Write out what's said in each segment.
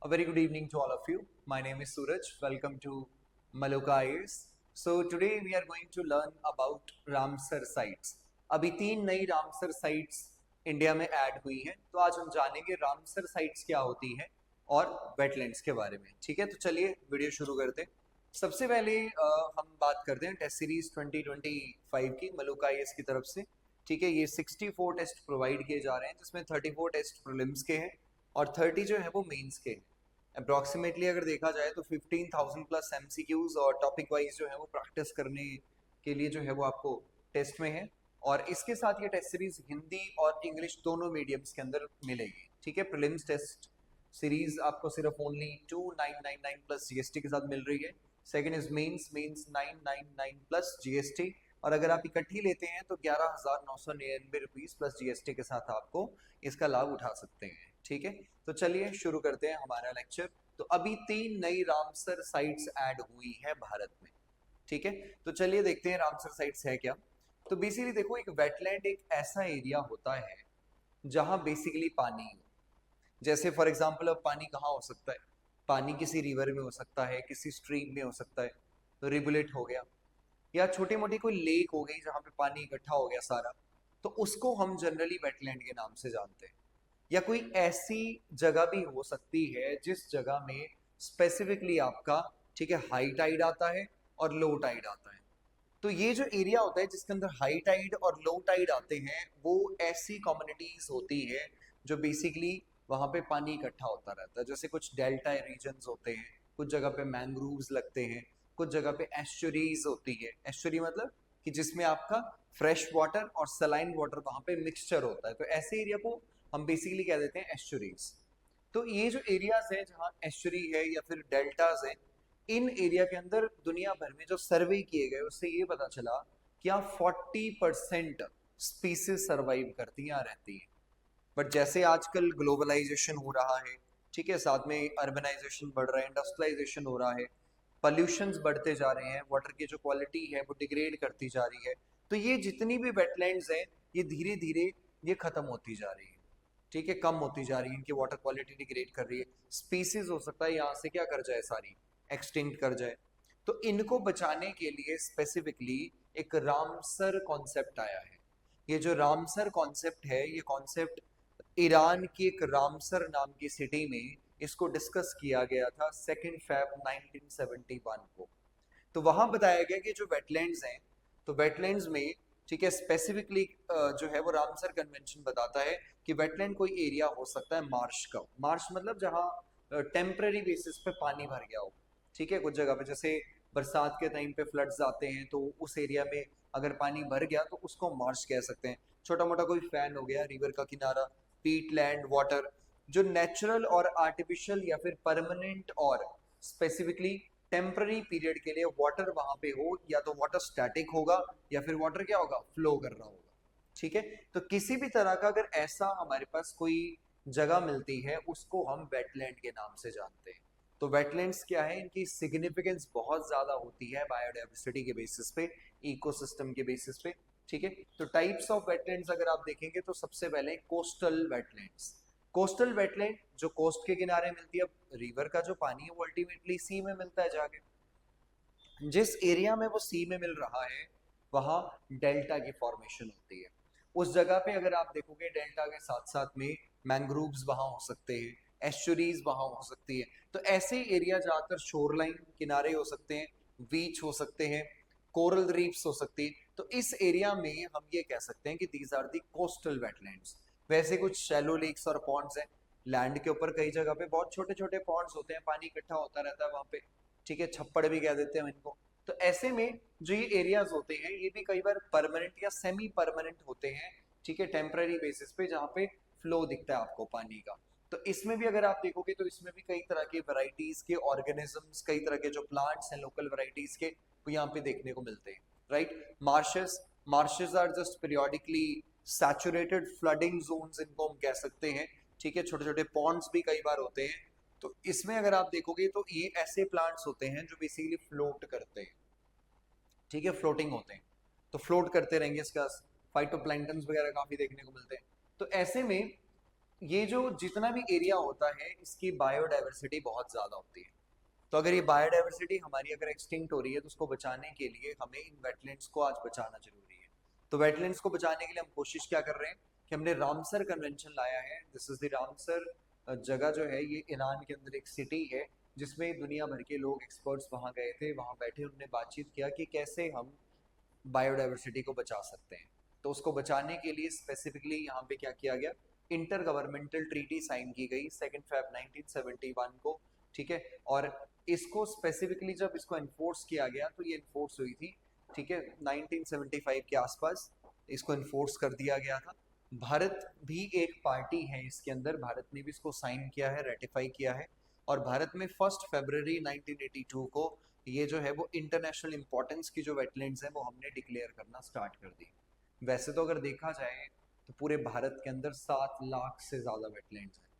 A very good evening to all of you. My name is Suraj. Welcome to Maloka IAS. So today we are going to learn about Ramsar sites. अभी 3 नई Ramsar sites India में add हुई हैं, तो आज हम जानेंगे Ramsar sites क्या होती हैं और वेटलैंड्स के बारे में. ठीक है, तो चलिए वीडियो शुरू करते हैं. सबसे पहले हम बात करते हैं टेस्ट सीरीज 2025 की मलोका आईएएस की तरफ से. ठीक है, ये 64 टेस्ट प्रोवाइड किए जा रहे हैं, जिसमें 34 टेस्ट प्रीलिम्स के हैं और 30 जो है वो मेंस के हैं. अप्रॉक्सीमेटली अगर देखा जाए तो 15,000 प्लस एमसीक्यूज और टॉपिक वाइज जो है वो प्रैक्टिस करने के लिए जो है वो आपको टेस्ट में है. और इसके साथ ये टेस्ट सीरीज हिंदी और इंग्लिश दोनों मीडियम्स के अंदर मिलेगी. ठीक है, प्रीलिम्स टेस्ट सीरीज आपको सिर्फ ओनली 2999 प्लस जीएसटी के साथ मिल रही है. Second is mains 999 plus GST. और अगर आप इकट्ठी लेते हैं तो 11,999 रुपीज प्लस जीएसटी के साथ आपको इसका लाभ उठा सकते हैं. ठीक है, तो चलिए शुरू करते हैं हमारा लेक्चर. तो अभी 3 नई रामसर साइट्स ऐड हुई है भारत में. ठीक है, तो चलिए देखते हैं रामसर साइट्स है क्या. तो बेसिकली देखो, एक वेटलैंड एक ऐसा एरिया होता है जहां बेसिकली पानी हो. जैसे फॉर एग्जांपल अब पानी कहाँ हो सकता है? पानी किसी रिवर में हो सकता है, किसी स्ट्रीम में हो सकता है, तो रिबुलेट हो गया, या छोटी मोटी कोई लेक हो गई जहाँ पे पानी इकट्ठा हो गया सारा, तो उसको हम जनरली वेटलैंड के नाम से जानते हैं. या कोई ऐसी जगह भी हो सकती है जिस जगह में स्पेसिफिकली आपका, ठीक है, हाई टाइड आता है और लो टाइड आता है. तो ये जो एरिया होता है जिसके अंदर हाई टाइड और लो टाइड आते हैं, वो ऐसी कम्युनिटीज होती है जो बेसिकली वहां पे पानी इकट्ठा होता रहता है. जैसे कुछ डेल्टा रीजन्स होते हैं, कुछ जगह पे मैंग्रोव्स लगते हैं, कुछ जगह पे एस्चुरीज होती है. एस्चुरी मतलब कि जिसमें आपका फ्रेश वाटर और सलाइन वाटर वहां पे मिक्सचर होता है, तो ऐसे एरिया को हम बेसिकली कह देते हैं एस्चुरीज. तो ये जो एरियाज है जहाँ एस्चुरी है या फिर डेल्टाज है, इन एरिया के अंदर दुनिया भर में जो सर्वे किए गए उससे ये पता चला कि यहाँ 40% स्पीसीज सर्वाइव करती हैं, रहती हैं. बट जैसे आजकल ग्लोबलाइजेशन हो रहा है, ठीक है, साथ में अर्बनाइजेशन बढ़ रहा है, इंडस्ट्रियलाइजेशन हो रहा है, पॉल्यूशंस बढ़ते जा रहे हैं, वाटर की जो क्वालिटी है वो डिग्रेड करती जा रही है, तो ये जितनी भी वेटलैंड्स हैं ये धीरे धीरे ये खत्म होती जा रही है. ठीक है, कम होती जा रही है, इनकी वाटर क्वालिटी डिग्रेड कर रही है. स्पीसीज हो सकता है यहाँ से क्या कर जाए, सारी एक्सटिंक्ट कर जाए. तो इनको बचाने के लिए स्पेसिफिकली एक रामसर कॉन्सेप्ट आया है. ये जो रामसर कॉन्सेप्ट है, ये कॉन्सेप्ट ईरान की एक रामसर नाम की सिटी में इसको डिस्कस किया गया था 2 फेब 1971 को. तो वहां बताया गया कि जो वेटलैंड्स हैं, तो वेटलैंड्स में, ठीक है, स्पेसिफिकली जो है वो रामसर कन्वेंशन बताता है कि वेटलैंड कोई एरिया हो सकता है मार्श का. मार्श मतलब जहाँ टेम्पररी बेसिस पे पानी भर गया हो. ठीक है, कुछ जगह पे जैसे बरसात के टाइम पे फ्लड्स आते हैं, तो उस एरिया में अगर पानी भर गया तो उसको मार्श कह सकते हैं. छोटा मोटा कोई फैन हो गया, रिवर का किनारा, पीट लैंड वाटर, जो नेचुरल और आर्टिफिशियल या फिर परमानेंट और स्पेसिफिकली टेम्पररी पीरियड के लिए वाटर वहां पे हो, या तो वाटर स्टैटिक होगा या फिर वाटर क्या होगा, फ्लो कर रहा होगा. ठीक है, तो किसी भी तरह का अगर ऐसा हमारे पास कोई जगह मिलती है उसको हम वेटलैंड के नाम से जानते हैं. तो वेटलैंड्स क्या है, इनकी सिग्निफिकेंस बहुत ज्यादा होती है बायोडाइवर्सिटी के बेसिस पे, इकोसिस्टम के बेसिस पे. ठीक है, तो टाइप्स ऑफ वेटलैंड्स अगर आप देखेंगे तो सबसे पहले कोस्टल वेटलैंड्स. कोस्टल वेटलैंड जो कोस्ट के किनारे मिलती है. अब रिवर का जो पानी है वो अल्टीमेटली सी में मिलता है जाके. जिस एरिया में वो सी में मिल रहा है वहां डेल्टा की फॉर्मेशन होती है. उस जगह पे अगर आप देखोगे डेल्टा के साथ साथ में मैंग्रोव्स वहां हो सकते हैं, एस्चुरीज वहां हो सकती है. तो ऐसे एरिया ज्यादातर शोरलाइन किनारे हो सकते हैं, बीच हो सकते हैं, कोरल रीफ्स हो सकती है. तो इस एरिया में हम ये कह सकते हैं कि these are the coastal wetlands. वैसे कुछ शैलो लेक्स और पॉन्ड्स हैं लैंड के ऊपर, कई जगह पे बहुत छोटे छोटे पॉन्ड्स होते हैं, पानी इकट्ठा होता रहता है वहां पे. ठीक है, छप्पड़ भी कह देते हैं इनको. तो ऐसे में जो ये एरियाज होते हैं ये भी कई बार परमानेंट या सेमी परमानेंट होते हैं. ठीक है, टेम्पररी बेसिस पे जहाँ पे फ्लो दिखता है आपको पानी का. तो इसमें भी अगर आप देखोगे तो इसमें भी कई तरह के वैरायटीज के ऑर्गेनिजम्स, कई तरह के जो प्लांट्स हैं लोकल वैरायटीज के, वो यहाँ पे देखने को मिलते हैं. Right, marshes, marshes are just periodically saturated flooding zones, इनको हम कह सकते हैं. ठीक है, छोटे छोटे पॉन्ड्स भी कई बार होते हैं. तो इसमें अगर आप देखोगे तो ये ऐसे प्लांट्स होते हैं जो बेसिकली फ्लोट करते हैं. ठीक है, फ्लोटिंग होते हैं, तो फ्लोट करते रहेंगे. इसका फाइटोप्लैंक्टन्स वगैरह काफी देखने को मिलते हैं. तो ऐसे में ये जो जितना भी एरिया होता है इसकी बायोडाइवर्सिटी बहुत ज़्यादा होती है। तो अगर ये बायोडाइवर्सिटी हमारी अगर एक्सटिंक्ट हो रही है तो उसको बचाने के लिए हमें इन वेटलैंड्स को आज बचाना जरूरी है। तो वेटलैंड्स को बचाने के लिए हम कोशिश क्या कर रहे हैं कि हमने रामसर कन्वेंशन लाया है। दिस इज द रामसर जगह जो है ये ईरान के अंदर एक सिटी है जिसमें दुनिया भर के लोग एक्सपर्ट्स वहाँ गए थे, वहाँ बैठे उन्होंने बातचीत किया कि कैसे हम बायोडाइवर्सिटी को बचा सकते हैं। तो उसको बचाने के लिए स्पेसिफिकली यहाँ पे क्या किया गया, इंटर गवर्नमेंटल ट्रीटी साइन की गई 2 फेब 1971 को। ठीक है, और इसको स्पेसिफिकली जब इसको इन्फोर्स किया गया तो ये इन्फोर्स हुई थी, ठीक है, 1975 के आसपास इसको इन्फोर्स कर दिया गया था। भारत भी एक पार्टी है इसके अंदर, भारत ने भी इसको साइन किया है, रेटिफाई किया है। और भारत में 1 फरवरी 1982 को ये जो है वो इंटरनेशनल इंपॉर्टेंस की जो वेटलैंड्स हैं वो हमने डिक्लेयर करना स्टार्ट कर दी। वैसे तो अगर देखा जाए तो पूरे भारत के अंदर 7 लाख से ज़्यादा वेटलैंड्स हैं,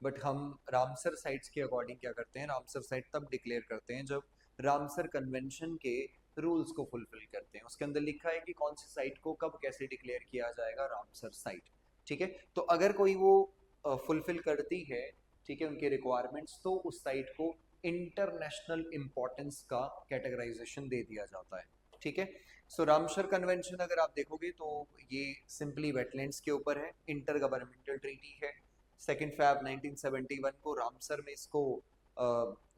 बट हम रामसर साइट्स के अकॉर्डिंग क्या करते हैं, रामसर साइट तब डिक्लेयर करते हैं जब रामसर कन्वेंशन के रूल्स को फुलफिल करते हैं। उसके अंदर लिखा है कि कौन सी साइट को कब कैसे डिक्लेयर किया जाएगा, रामसर साइट। ठीक है, तो अगर कोई वो फुलफिल करती है, ठीक है, उनके रिक्वायरमेंट्स, तो उस साइट को इंटरनेशनल इंपॉर्टेंस का कैटेगराइजेशन दे दिया जाता है। ठीक है, सो रामसर कन्वेंशन अगर आप देखोगे तो ये सिंपली वेटलैंड्स के ऊपर है, इंटर गवर्नमेंटल ट्रीटी है। 2 फेब 1971 को रामसर में इसको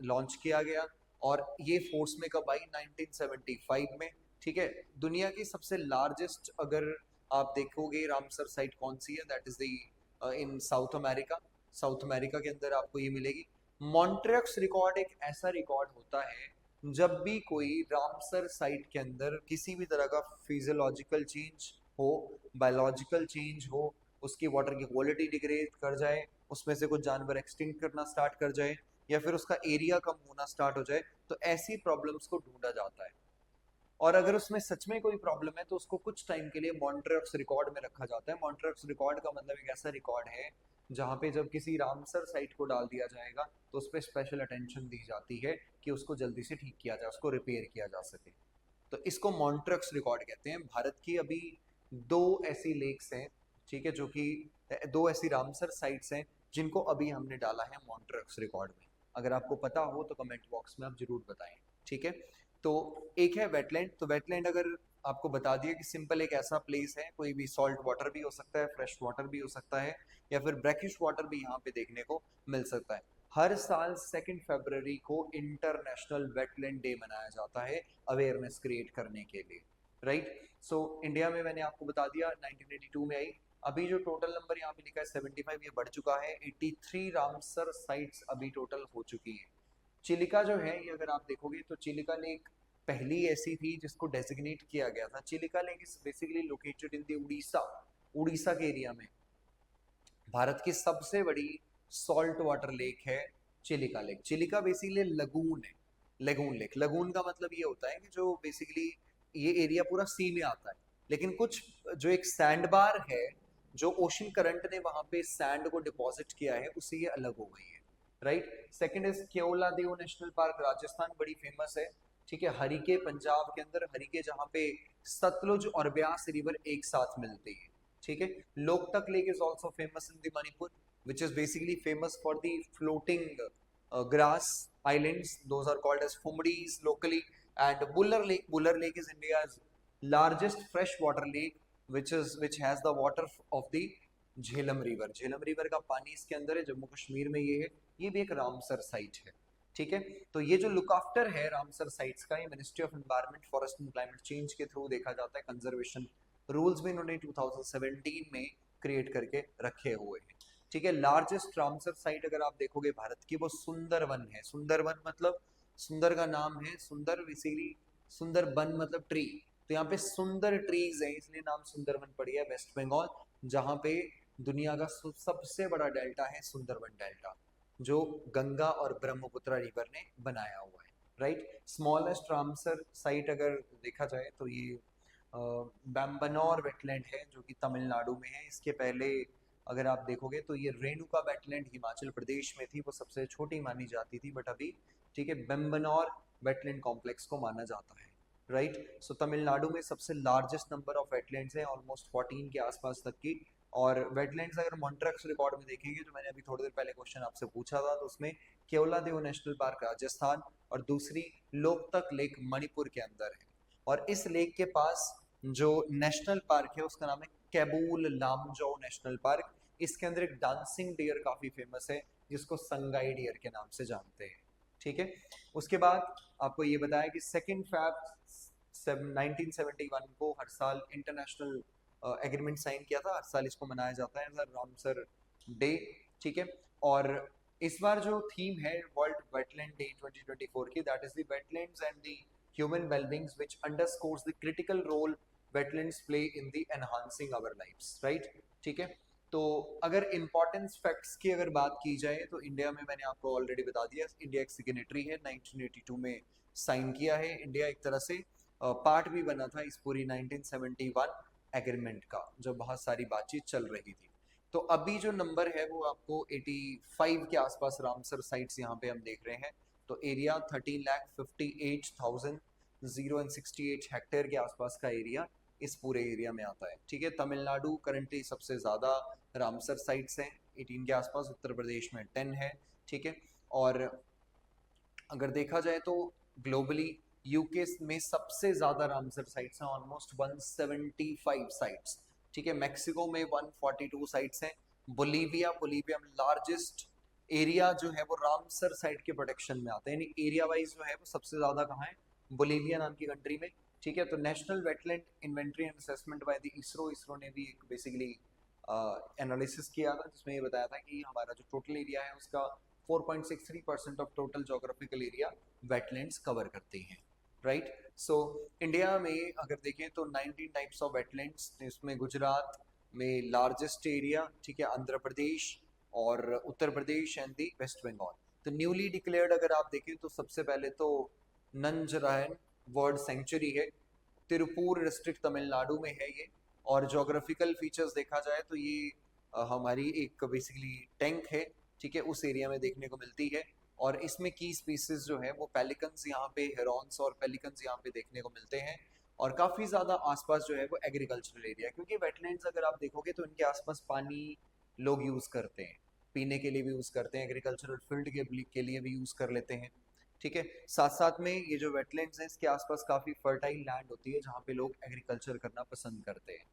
लॉन्च किया गया और ये फोर्स में कब आई, 1975 में। ठीक है, दुनिया की सबसे लार्जेस्ट अगर आप देखोगे रामसर साइट कौन सी है, that is the in south America. South America के अंदर आपको ये मिलेगी। मॉन्ट्रियक्स रिकॉर्ड एक ऐसा रिकॉर्ड होता है जब भी कोई रामसर साइट के अंदर किसी भी तरह का फिजियोलॉजिकल चेंज हो, बायोलॉजिकल चेंज हो, उसकी वाटर की क्वालिटी डिग्रेड कर जाए, उसमें से कुछ जानवर एक्सटिंक्ट करना स्टार्ट कर जाए, या फिर उसका एरिया कम होना स्टार्ट हो जाए, तो ऐसी प्रॉब्लम्स को ढूंढा जाता है। और अगर उसमें सच में कोई प्रॉब्लम है तो उसको कुछ टाइम के लिए मॉन्ट्रियक्स रिकॉर्ड में रखा जाता है। मॉन्ट्रियक्स रिकॉर्ड का मतलब एक ऐसा रिकॉर्ड है जहाँ पे जब किसी रामसर साइट को डाल दिया जाएगा तो उस पर स्पेशल अटेंशन दी जाती है कि उसको जल्दी से ठीक किया जाए, उसको रिपेयर किया जा सके। तो इसको मॉन्ट्रियक्स रिकॉर्ड कहते हैं। भारत की अभी 2 ऐसी लेक्स हैं, ठीक है, जो कि 2 ऐसी रामसर साइट्स हैं जिनको अभी हमने डाला है मॉन्ट्रियक्स रिकॉर्ड में। अगर आपको पता हो तो कमेंट बॉक्स में आप जरूर बताएं। ठीक है, तो एक है वेटलैंड। तो वेटलैंड अगर आपको बता दिया कि सिंपल एक ऐसा प्लेस है, कोई भी सॉल्ट वाटर भी हो सकता है, फ्रेश वाटर भी हो सकता है, या फिर ब्रैकिश वाटर भी यहाँ पे देखने को मिल सकता है। हर साल 2 फरवरी को इंटरनेशनल वेटलैंड डे मनाया जाता है अवेयरनेस क्रिएट करने के लिए। राइट, सो इंडिया में मैंने आपको बता दिया 1982 में आई। अभी जो टोटल नंबर यहाँ पे लिखा है 75, ये बढ़ चुका है। 83 रामसर साइट्स अभी टोटल हो चुकी है। चिलिका जो है ये अगर आप देखोगे तो चिलिका लेक पहली ऐसी थी जिसको डेजिग्नेट किया गया था। Chilika lake is basically located in the Orissa, Orissa के एरिया में। भारत की सबसे बड़ी सॉल्ट वाटर लेक है Chilika lake. Chilika basically lagoon है, लगून लेक। लगून का मतलब ये होता है कि जो बेसिकली ये एरिया पूरा सी में आता है, लेकिन कुछ जो एक सैंड बार है, जो ओशन करंट ने वहां पे सैंड को डिपॉजिट किया है, उससे ये अलग हो गई है। Right, second is Keoladeo national park, Rajasthan, बड़ी फेमस है। ठीक है, हरिके पंजाब के अंदर, हरिके जहाँ पे सतलुज और ब्यास रिवर एक साथ मिलती है। ठीक है, Loktak lake is also famous in the Manipur, which is basically famous for the floating grass islands. Those are called as fumdis locally. And Buller Lake is India's largest freshwater lake, which has the water of the Jhelum river. Jhelum river का पानी इसके अंदर है, जम्मू कश्मीर में ये है। ये भी एक रामसर साइट है। ठीक है, तो ये जो लुक आफ्टर है रामसर साइट्स का, ये ministry of environment, forest and climate change के थ्रू देखा जाता है। कंजर्वेशन रूल्स भी इन्होंने 2017 में क्रिएट करके रखे हुए हैं। ठीक है, लार्जेस्ट रामसर साइट अगर आप देखोगे भारत की, वो सुंदरवन है। सुंदरवन मतलब सुंदर का नाम है, सुंदर बेसिकली, सुंदर बन मतलब ट्री। तो यहाँ पे सुंदर ट्रीज है इसलिए नाम सुंदरवन पड़ी है। वेस्ट बंगाल, जहाँ पे दुनिया का सबसे बड़ा डेल्टा है सुंदरवन डेल्टा, जो गंगा और ब्रह्मपुत्र रिवर ने बनाया हुआ है। राइट, स्मॉलेस्ट रामसर साइट अगर देखा जाए तो ये बैम्बनौर वेटलैंड है जो कि तमिलनाडु में है। इसके पहले अगर आप देखोगे तो ये रेणुका वेटलैंड हिमाचल प्रदेश में थी, वो सबसे छोटी मानी जाती थी, बट अभी ठीक है बेम्बनौर वेटलैंड कॉम्प्लेक्स को माना जाता है। राइट, सो तमिलनाडु में सबसे लार्जेस्ट नंबर ऑफ वेटलैंड्स हैं, ऑलमोस्ट 14 के आसपास तक की और वेटलैंड्स अगर मॉन्ट्रैक्स रिकॉर्ड में देखेंगे, जो मैंने अभी थोड़ी देर पहले क्वेश्चन आपसे पूछा था, तो उसमें केवलादेव नेशनल पार्क राजस्थान और दूसरी लोकतक लेक मणिपुर के अंदर है। और इस लेक के पास जो नेशनल पार्क है उसका नाम है कैबूल लामजो नेशनल पार्क। इसके अंदर एक डांसिंग डियर काफी फेमस है जिसको संगाई डियर के नाम से जानते हैं। ठीक है, उसके बाद आपको ये बताया कि 2 फैब 1971 को हर साल इंटरनेशनल एग्रीमेंट साइन किया था, हर साल इसको मनाया जाता है एज रामसर डे। ठीक है, और इस बार जो थीम है वर्ल्ड वेटलैंड डे 2024 की, that is the wetlands and the human wellbeings which underscores the critical role wetlands play in the enhancing our lives, right. ठीक है, तो अगर इम्पोर्टेंस फैक्ट्स की अगर बात की जाए तो इंडिया में मैंने आपको ऑलरेडी बता दिया, इंडिया एक सिग्नेटरी है, 1982 में साइन किया है इंडिया, एक तरह से पार्ट भी बना था इस पूरी 1971 एग्रीमेंट का, जो बहुत सारी बातचीत चल रही थी। तो अभी जो नंबर है वो आपको 85 के आसपास रामसर साइट्स यहाँ पे हम देख रहे हैं। तो एरिया 13,58,068 हेक्टेयर के आसपास का एरिया इस पूरे एरिया में आता है। ठीक है, तमिलनाडु करंटली सबसे ज़्यादा रामसर साइट्स हैं 18 के आसपास, उत्तर प्रदेश में 10 है। ठीक है, और अगर देखा जाए तो ग्लोबली यूके में सबसे ज्यादा रामसर साइट्स हैं, ऑलमोस्ट 175 साइट्स। ठीक है, मैक्सिको में 142 साइट्स हैं। बोलीविया में लार्जेस्ट एरिया जो है वो रामसर साइट के प्रोटेक्शन में आता है, यानी एरिया वाइज जो है वो सबसे ज्यादा कहाँ है, बोलीविया नाम की कंट्री में। ठीक है, तो national wetland inventory and assessment by the ISRO ने भी एक बेसिकली एनालिसिस किया था जिसमें ये बताया था कि हमारा जो टोटल एरिया है उसका 4.63% of total geographical area wetlands cover करते हैं, राइट। सो इंडिया में अगर देखें तो 19 टाइप्स ऑफ वेटलैंड्स, इसमें गुजरात में लार्जेस्ट एरिया, ठीक है, आंध्र प्रदेश और Uttar Pradesh and the waste Bengal. तो न्यूली डिक्लेयर्ड अगर आप देखें तो सबसे पहले तो नंजरायन वर्ल्ड सेंचुरी है, तिरुपुर डिस्ट्रिक्ट तमिलनाडु में है ये। और जोग्राफिकल फीचर्स देखा जाए तो ये हमारी एक बेसिकली टैंक है, ठीक है, उस एरिया में देखने को मिलती है। और इसमें की स्पीसीज जो है वो पेलिकन्स यहाँ पे, हेरॉन्स और पेलिकन्स यहाँ पे देखने को मिलते हैं। और काफ़ी ज़्यादा आसपास जो है वो एग्रीकल्चरल एरिया, क्योंकि वेटलैंड्स अगर आप देखोगे तो इनके आसपास पानी लोग यूज़ करते हैं, पीने के लिए भी यूज़ करते हैं, एग्रीकल्चरल फील्ड के लिए भी यूज़ कर लेते हैं। ठीक है, साथ साथ में ये जो वेटलैंड्स हैं इसके आसपास काफ़ी फर्टाइल लैंड होती है जहाँ पे लोग एग्रीकल्चर करना पसंद करते हैं।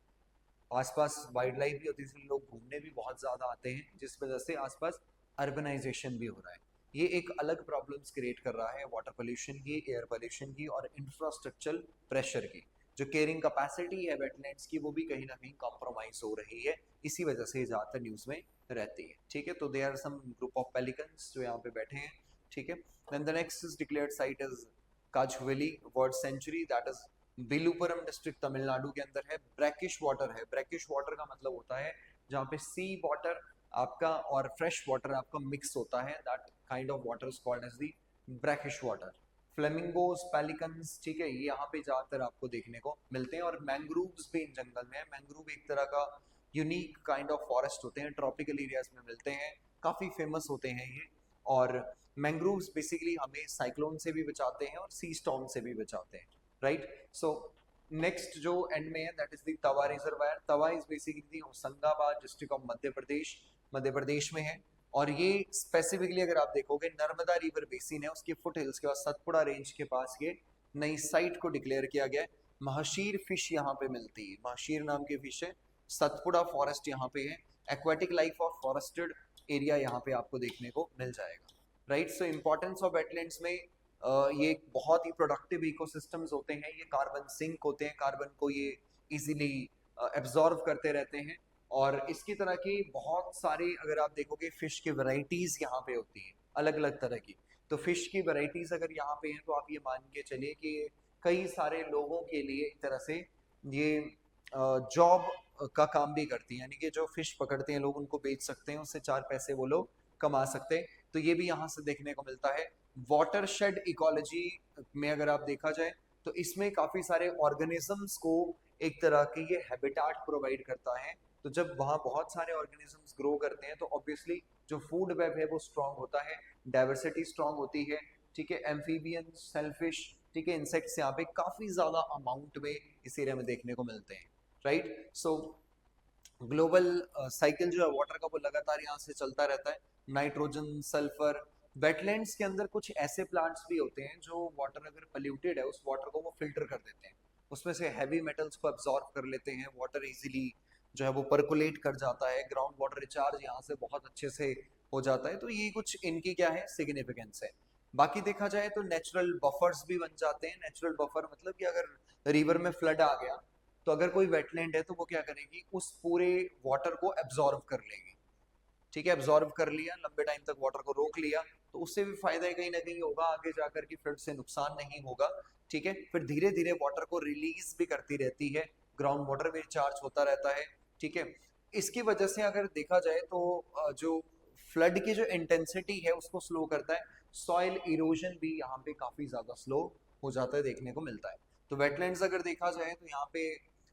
आसपास वाइल्ड लाइफ भी होती है इसलिए लोग घूमने भी बहुत ज़्यादा आते हैं, जिस वजह से आसपास अर्बनाइजेशन भी हो रहा है। ये एक अलग प्रॉब्लम्स क्रिएट कर रहा है वाटर पोल्यूशन की, एयर पोल्यूशन की और इंफ्रास्ट्रक्चरल प्रेशर की। जो केयरिंग कैपेसिटी है वेटलैंड्स की वो भी कहीं ना कहीं कॉम्प्रोमाइज हो रही है, इसी वजह से ज़्यादातर न्यूज़ में रहती है। ठीक है, तो they are some group of pelicans जो यहाँ पे बैठे हैं। ठीक है, then the next is declared site is Kazhuveli bird sanctuary, that is Villupuram district Tamil Nadu के अंदर है। ब्रैकिश वाटर है, ब्रैकिश वाटर का मतलब होता है जहाँ पे सी वाटर आपका और फ्रेश वाटर आपका मिक्स होता है, that kind of water is called as the brackish water. Flamingos, pelicans, ठीक है, ये यहाँ पे ज़्यादातर आपको देखने को मिलते हैं। और मैंग्रोव्स भी इन जंगल में है। मैंग्रोव एक तरह का यूनिक काइंड ऑफ फॉरेस्ट होते हैं, ट्रॉपिकल एरियाज में मिलते हैं, काफ़ी फेमस होते हैं ये। और मैंग्रोव्स बेसिकली हमें साइक्लोन से भी बचाते हैं और सी स्टॉर्म से भी बचाते हैं, राइट। सो नेक्स्ट जो एंड में है that is the Tawa reservoir. Tawa is basically Hoshangabad district of Madhya Pradesh में है। और ये स्पेसिफिकली अगर आप देखोगे नर्मदा रिवर बेसिन है, उसके फुट हिल्स के पास सतपुड़ा रेंज के पास ये नई साइट को डिक्लेयर किया गया है। महाशीर फिश यहाँ पे मिलती है, महाशीर नाम की फिश है। सतपुड़ा फॉरेस्ट यहाँ पे है, aquatic life of forested area यहाँ पे आपको देखने को मिल जाएगा, right. So importance of wetlands में ये बहुत ही प्रोडक्टिव इकोसिस्टम्स होते हैं, ये कार्बन सिंक होते हैं, कार्बन को ये इजीली एब्जॉर्व करते रहते हैं। और इसकी तरह की बहुत सारे अगर आप देखोगे फिश की वैरायटीज यहाँ पे होती हैं अलग अलग तरह की। तो फिश की वैरायटीज अगर यहाँ पे हैं तो आप ये मान के चलिए कि कई सारे लोगों के लिए एक तरह से ये जॉब का काम भी करती है, यानी कि जो फिश पकड़ते हैं लोग उनको बेच सकते हैं, उससे 4 पैसे वो लोग कमा सकते हैं। तो ये भी यहाँ से देखने को मिलता है। वाटरशेड इकोलॉजी में अगर आप देखा जाए तो इसमें काफी सारे ऑर्गेनिजम्स को एक तरह की ये हैबिटाट प्रोवाइड करता है। तो जब वहाँ बहुत सारे ऑर्गेनिजम्स ग्रो करते हैं तो ऑब्वियसली जो फूड वेब है वो स्ट्रांग होता है, डाइवर्सिटी स्ट्रांग होती है। ठीक है, एम्फीबियन, सेलफिश, ठीक है, इंसेक्ट्स यहाँ पे काफी ज्यादा अमाउंट में इस एरिया में देखने को मिलते हैं, राइट। सो ग्लोबल साइकिल जो है वाटर का वो लगातार यहाँ से चलता रहता है। नाइट्रोजन, सल्फर, वेटलैंड्स के अंदर कुछ ऐसे प्लांट्स भी होते हैं जो वाटर अगर पोल्यूटेड है उस वाटर को वो फिल्टर कर देते हैं, उसमें से हैवी मेटल्स को एब्जॉर्ब कर लेते हैं, वाटर इजीली जो है वो परकुलेट कर जाता है, ग्राउंड वाटर रिचार्ज यहाँ से बहुत अच्छे से हो जाता है। तो ये कुछ इनकी क्या है सिग्निफिकेंस है। बाकी देखा जाए तो नेचुरल बफर्स भी बन जाते हैं। नेचुरल बफर मतलब कि अगर रिवर में फ्लड आ गया तो अगर कोई वेटलैंड है तो वो क्या करेगी, उस पूरे वाटर को एब्जॉर्व कर लेगी। ठीक है, एब्जॉर्व कर लिया, लंबे टाइम तक वाटर को रोक लिया, तो उससे भी फायदा कहीं ना कहीं होगा, आगे जाकर के फ्लड से नुकसान नहीं होगा। ठीक है, फिर धीरे धीरे वाटर को रिलीज भी करती रहती है, ग्राउंड वाटर भी रिचार्ज होता रहता है। ठीक है, इसकी वजह से अगर देखा जाए तो जो फ्लड की जो इंटेंसिटी है उसको स्लो करता है। सॉइल इरोजन भी यहाँ पे काफी ज्यादा स्लो हो जाता है, देखने को मिलता है। तो वेटलैंड्स अगर देखा जाए तो यहाँ पे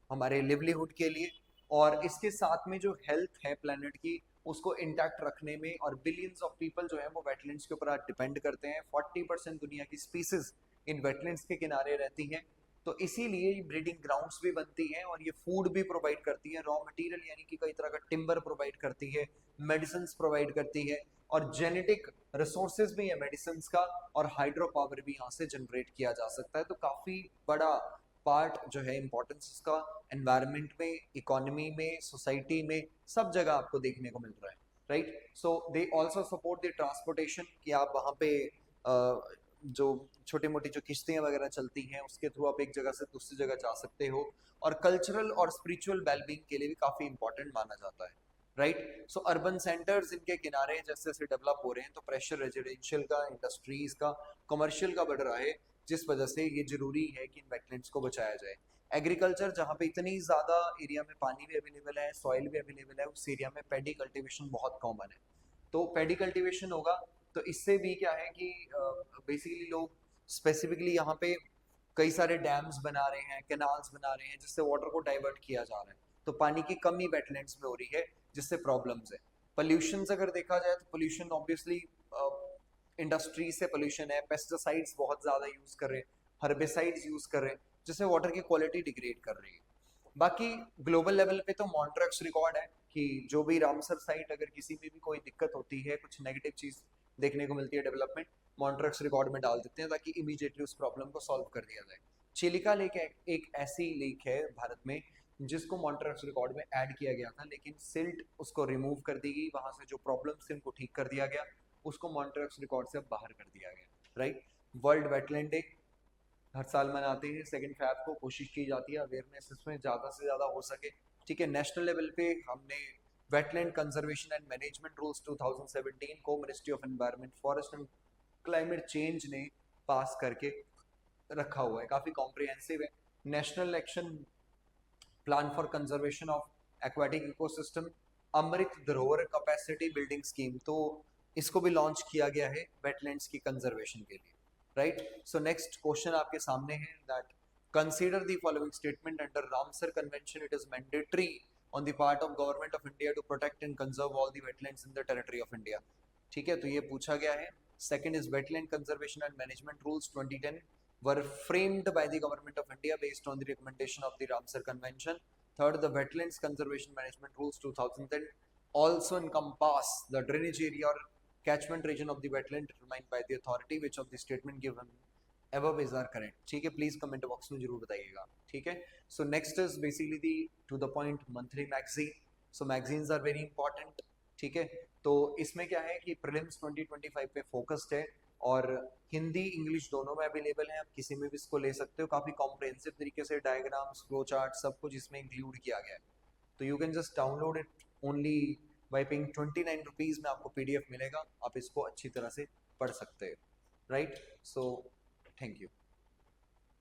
हमारे लिवलीहुड के लिए और इसके साथ में जो हेल्थ है प्लेनेट की उसको इंटैक्ट रखने में, और बिलियंस ऑफ पीपल जो है वो वेटलैंड्स के ऊपर आज डिपेंड करते हैं। 40% दुनिया की स्पीसीज इन वेटलैंड्स के किनारे रहती हैं। तो इसीलिए ये ब्रीडिंग ग्राउंड्स भी बनती हैं और ये फूड भी प्रोवाइड करती है, रॉ मटेरियल यानी कि कई तरह का टिम्बर प्रोवाइड करती है, मेडिसिन प्रोवाइड करती है, और जेनेटिक रिसोर्सेज भी है मेडिसिन का, और हाइड्रो पावर भी यहाँ से जनरेट किया जा सकता है। तो काफी बड़ा पार्ट जो है इम्पोर्टेंस इसका एनवायरनमेंट में, इकोनॉमी में, सोसाइटी में, सब जगह आपको देखने को मिल रहा है। Right, so they also support the transportation, कि आप वहाँ पे जो छोटी मोटी जो किश्तियाँ वगैरह चलती हैं उसके थ्रू आप एक जगह से दूसरी जगह जा सकते हो, और कल्चरल और स्पिरिचुअल वेलबींग के लिए भी काफ़ी इंपॉर्टेंट माना जाता है। राइट, सो अर्बन सेंटर्स इनके किनारे जैसे जैसे डेवलप हो रहे हैं तो प्रेशर रेजिडेंशियल का, इंडस्ट्रीज का, कमर्शियल का बढ़ रहा है, जिस वजह से ये जरूरी है कि इन वेटलैंड्स को बचाया जाए। एग्रीकल्चर जहाँ पे इतनी ज़्यादा एरिया में पानी भी अवेलेबल है, सॉइल भी अवेलेबल है, उस एरिया में पैडी कल्टीवेशन बहुत कॉमन है। तो पैडी कल्टीवेशन होगा तो इससे भी क्या है कि बेसिकली लोग स्पेसिफिकली यहाँ पे कई सारे डैम्स बना रहे हैं, कैनाल्स बना रहे हैं, जिससे वाटर को डाइवर्ट किया जा रहा है। तो पानी की कमी वेटलैंड्स में हो रही है, जिससे प्रॉब्लम्स है। पोल्यूशन अगर देखा जाए तो पोल्यूशन ऑब्वियसली इंडस्ट्री से पोल्यूशन है, पेस्टिसाइड्स बहुत ज़्यादा यूज़ कर रहे हैं, हर्बिसाइड्स यूज़ कर रहे हैं, जिससे वाटर की क्वालिटी डिग्रेड कर रही है। बाकी ग्लोबल लेवल पे तो मॉन्ट्रेक्स रिकॉर्ड है कि जो भी रामसर साइट अगर किसी में भी कोई दिक्कत होती है, कुछ नेगेटिव चीज़ देखने को मिलती है डेवलपमेंट, मॉन्ट्रेक्स रिकॉर्ड में डाल देते हैं ताकि इमीडिएटली उस प्रॉब्लम को सॉल्व कर दिया जाए। चिलिका लेक एक ऐसी लेक है भारत में जिसको मॉन्ट्रेक्स रिकॉर्ड में ऐड किया गया था, लेकिन सिल्ट उसको रिमूव कर दी गई, वहां से जो प्रॉब्लम्स थे उनको ठीक कर दिया गया, उसको मॉन्ट्रेक्स रिकॉर्ड से बाहर कर दिया गया। राइट, वर्ल्ड वेटलैंड डे हर साल मनाते हैं 2 फरवरी को, कोशिश की जाती है अवेयरनेस इसमें ज़्यादा से ज़्यादा हो सके। ठीक है, नेशनल लेवल पे हमने wetland conservation and management rules 2017 को ministry of environment, forest and climate change ने पास करके रखा हुआ है, काफ़ी कॉम्प्रिहेंसिव है। National action plan for conservation of aquatic ecosystem, Amrit Dharohar capacity building scheme, तो इसको भी लॉन्च किया गया है वेटलैंड्स की कंजर्वेशन के लिए। राइट, सो नेक्स्ट क्वेश्चन आपके सामने है that consider the following statement under Ramsar convention, it is mandatory on the part of government of India to protect and conserve all the wetlands in the territory of India. ठीक है, तो ये पूछा गया है। Second is wetland conservation and management rules 2010 were framed by the government of India based on the recommendation of the Ramsar Convention. Third, the Wetlands Conservation Management Rules 2010 also encompass the drainage area or catchment region of the wetland determined by the authority. Which of the statement given above is are correct? ठीक है, please comment box में जरूर बताइएगा। ठीक है, so next is basically the to the point monthly magazine. So magazines are very important. ठीक है, तो इसमें क्या है कि प्रीलिम्स 2025 पे फोकस्ड है, और हिंदी इंग्लिश दोनों में अवेलेबल है, आप किसी में भी इसको ले सकते हो। काफ़ी कॉम्प्रिहेंसिव तरीके से डायग्राम्स, फ्लो चार्ट, सब कुछ इसमें इंक्लूड किया गया है। तो you can just download it only by paying 29 rupees में आपको PDF मिलेगा, आप इसको अच्छी तरह से पढ़ सकते हो। Right, so thank you.